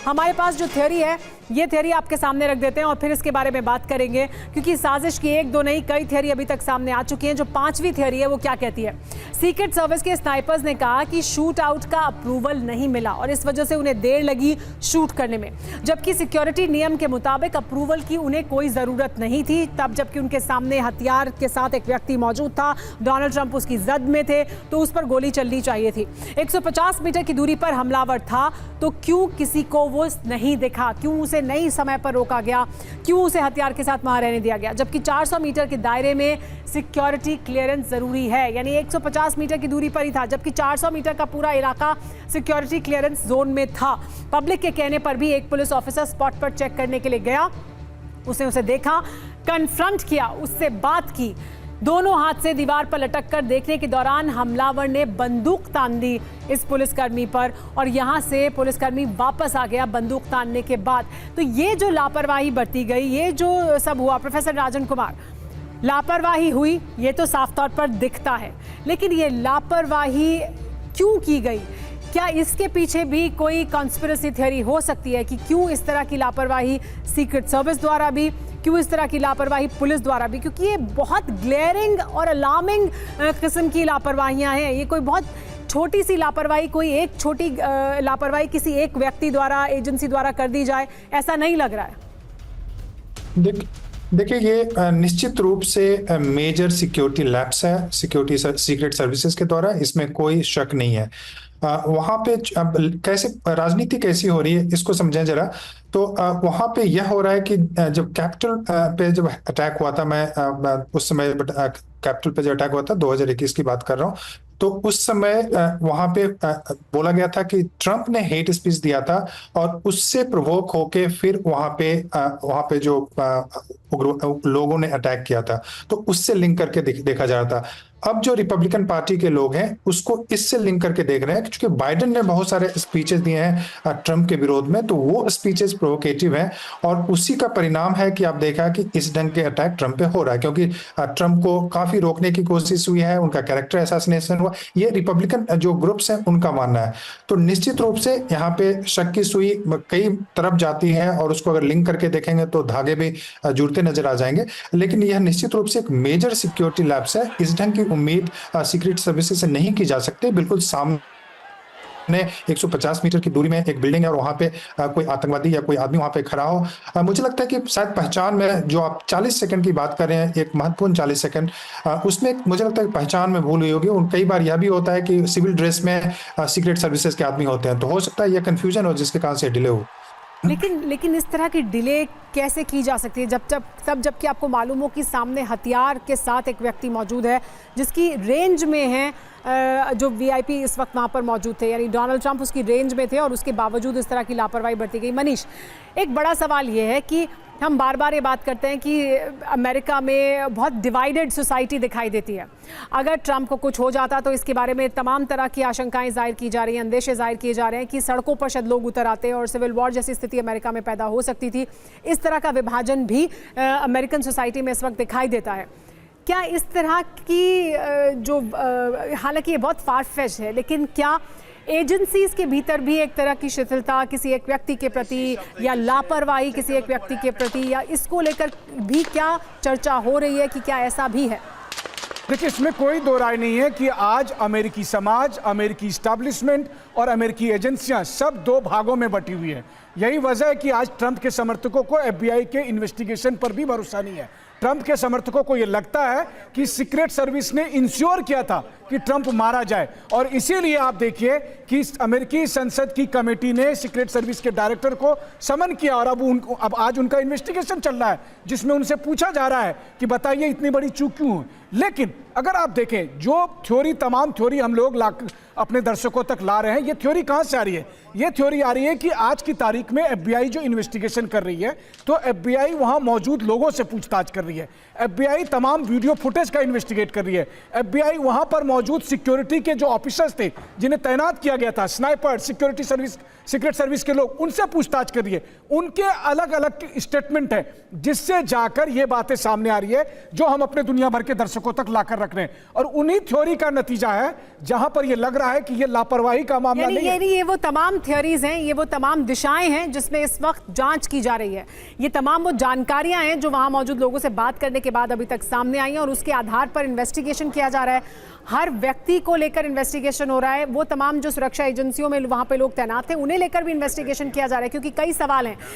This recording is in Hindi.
हमारे पास जो थ्योरी है, ये थ्योरी आपके सामने रख देते हैं और फिर इसके बारे में बात करेंगे, क्योंकि साजिश की एक दो नहीं कई थ्योरी अभी तक सामने आ चुकी हैं। जो पांचवी थ्योरी है वो क्या कहती है? सीक्रेट सर्विस के स्नाइपर्स ने कहा कि शूट आउट का अप्रूवल नहीं मिला और इस वजह से उन्हें देर लगी शूट करने में, जबकि सिक्योरिटी नियम के मुताबिक अप्रूवल की उन्हें कोई ज़रूरत नहीं थी तब, जबकि उनके सामने हथियार के साथ एक व्यक्ति मौजूद था। डोनाल्ड ट्रंप उसकी जद में थे तो उस पर गोली चलनी चाहिए थी। 150 मीटर की दूरी पर हमलावर था तो क्यों किसी को वो नहीं दिखा? क्यों उसे नहीं समय पर रोका गया? क्यों उसे हथियार के साथ वहां रहने दिया गया? जबकि 400 मीटर के दायरे में सिक्योरिटी क्लियरेंस जरूरी है, यानी 150 मीटर की दूरी पर ही था, जबकि 400 मीटर का पूरा इलाका सिक्योरिटी क्लियरेंस जोन में था। पब्लिक के कहने पर भी एक पुलिस ऑफिसर स्पॉट पर चेक करने के लिए गया, उसने उसे देखा, कन्फ्रंट किया, उससे बात की। दोनों हाथ से दीवार पर लटक कर देखने के दौरान हमलावर ने बंदूक तान दी इस पुलिसकर्मी पर और यहां से पुलिसकर्मी वापस आ गया बंदूक तानने के बाद। तो ये जो लापरवाही बरती गई, ये जो सब हुआ, प्रोफेसर राजन कुमार, लापरवाही हुई ये तो साफ तौर पर दिखता है, लेकिन ये लापरवाही क्यों की गई? क्या इसके पीछे भी कोई कॉन्स्पिरेसी थ्योरी हो सकती है कि क्यों इस तरह की लापरवाही सीक्रेट सर्विस द्वारा भी, क्यों इस तरह की लापरवाही पुलिस द्वारा भी? क्योंकि ये बहुत ग्लेयरिंग और अलार्मिंग किस्म की लापरवाहियां हैं। ये कोई बहुत छोटी सी लापरवाही, कोई एक छोटी लापरवाही किसी एक व्यक्ति द्वारा, एजेंसी द्वारा कर दी जाए, ऐसा नहीं लग रहा है। देखिए, ये निश्चित रूप से मेजर सिक्योरिटी लैप्स है सिक्योरिटी सीक्रेट सर्विसेज के द्वारा, इसमें कोई शक नहीं है। वहां पे कैसे राजनीति कैसी हो रही है इसको समझें जरा। तो वहां पे यह हो रहा है कि जब कैपिटल पे जब अटैक हुआ था, मैं उस समय कैपिटल पे जो अटैक हुआ था 2021 की बात कर रहा हूँ, तो उस समय वहां पे बोला गया था कि ट्रंप ने हेट स्पीच दिया था और उससे प्रोवोक होके फिर वहां पे जो लोगों ने अटैक किया था, तो उससे लिंक करके देखा जा रहा था। अब जो रिपब्लिकन पार्टी के लोग हैं उसको इससे लिंक करके देख रहे हैं, क्योंकि बाइडेन ने बहुत सारे स्पीचेस दिए हैं ट्रंप के विरोध में, तो वो स्पीचेस प्रोवोकेटिव हैं और उसी का परिणाम है कि आप देखा कि इस ढंग के अटैक ट्रंप पे हो रहा है, क्योंकि ट्रंप को काफी रोकने की कोशिश हुई है, उनका कैरेक्टर असैसिनेशन हुआ, ये रिपब्लिकन जो ग्रुप्स हैं उनका मानना है। तो निश्चित रूप से यहाँ पे शक की सुई कई तरफ जाती है और उसको अगर लिंक करके देखेंगे तो धागे भी जुड़ते नजर आ जाएंगे, लेकिन यह निश्चित रूप से एक मेजर सिक्योरिटी लैप्स है। इस ढंग की उम्मीद सीक्रेट सर्विसेज से नहीं की जा सकती। बिल्कुल सामने 150 मीटर की दूरी में एक बिल्डिंग है और वहां पे कोई आतंकवादी या कोई आदमी वहां पे खड़ा हो। मुझे लगता है कि शायद पहचान में जो आप 40 सेकंड की बात कर रहे हैं, एक महत्वपूर्ण 40 सेकंड, उसमें मुझे लगता है कि पहचान में भूल हुई होगी। कई बार यह भी होता है कि सिविल ड्रेस में सीक्रेट सर्विसेज के आदमी होते हैं, तो हो सकता है यह कंफ्यूजन हो जिसके कारण से डिले हो। लेकिन इस तरह की डिले कैसे की जा सकती है जबकि आपको मालूम हो कि सामने हथियार के साथ एक व्यक्ति मौजूद है जिसकी रेंज में है, जो वीआईपी इस वक्त वहाँ पर मौजूद थे, यानी डोनाल्ड ट्रंप उसकी रेंज में थे और उसके बावजूद इस तरह की लापरवाही बरती गई। मनीष, एक बड़ा सवाल ये है कि हम बार बार ये बात करते हैं कि अमेरिका में बहुत डिवाइडेड सोसाइटी दिखाई देती है। अगर ट्रंप को कुछ हो जाता तो इसके बारे में तमाम तरह की आशंकाएं जाहिर की जा रही हैं, अंदेशे जाहिर किए जा रहे हैं कि सड़कों पर शायद लोग उतर आते और सिविल वॉर जैसी स्थिति अमेरिका में पैदा हो सकती थी। इस तरह का विभाजन भी अमेरिकन सोसाइटी में इस वक्त दिखाई देता है। क्या इस तरह की हालांकि ये बहुत फार-फेच्ड है, लेकिन क्या एजेंसीज के भीतर भी एक तरह की शिथिलता किसी एक व्यक्ति के प्रति या लापरवाही किसी एक व्यक्ति के प्रति, या इसको लेकर भी क्या चर्चा हो रही है कि क्या ऐसा भी है? देखिए, इसमें कोई दो राय नहीं है कि आज अमेरिकी समाज, अमेरिकी इस्टेब्लिशमेंट और अमेरिकी एजेंसियां सब दो भागों में बटी हुई है। यही वजह है कि आज ट्रंप के समर्थकों को एफबीआई के इन्वेस्टिगेशन पर भी भरोसा नहीं है। ट्रंप के समर्थकों को यह लगता है कि सीक्रेट सर्विस ने इंश्योर किया था कि ट्रंप मारा जाए, और इसीलिए आप देखिए कि अमेरिकी संसद की कमेटी ने सीक्रेट सर्विस के डायरेक्टर को समन किया और अब आज उनका इन्वेस्टिगेशन चल रहा है जिसमें उनसे पूछा जा रहा है कि बताइए इतनी बड़ी चूक क्यों हुई। लेकिन अगर आप देखें जो तमाम थ्योरी हम लोग अपने दर्शकों तक ला रहे हैं, ये थ्योरी कहां से आ रही है? ये थ्योरी आ रही है कि आज की तारीख में एफबीआई जो इन्वेस्टिगेशन कर रही है, तो एफबीआई वहां मौजूद लोगों से पूछताछ कर रही है, एफबीआई तमाम वीडियो फुटेज का इन्वेस्टिगेट कर रही है, एफबीआई वहां पर मौजूद सिक्योरिटी के जो ऑफिसर्स थे जिन्हें तैनात किया गया था, sniper, security service secret service के लोग, उनसे पूछताछ करिए, उनके अलग अलग स्टेटमेंट है, जिससे जाकर ये बातें सामने आ रही है जो हम अपने दुनिया भर के दर्शकों तक लाकर रख रहे हैं। और उन्हीं थ्योरी का नतीजा है जहां पर ये लग रहा है कि ये लापरवाही का मामला नहीं है। ये वो तमाम थ्योरीज हैं, ये वो तमाम दिशाएं हैं जिसमें इस वक्त जांच की जा रही है। ये तमाम वो जानकारियां हैं जो वहां मौजूद लोगों से बात करने के बाद अभी तक सामने आई हैं और उसके आधार पर इन्वेस्टिगेशन किया जा रहा है। हर व्यक्ति को लेकर इन्वेस्टिगेशन हो रहा है। वो तमाम जो सुरक्षा एजेंसियों में वहां पे लोग तैनात थे उन्हें लेकर भी इन्वेस्टिगेशन किया जा रहा है, क्योंकि कई सवाल हैं।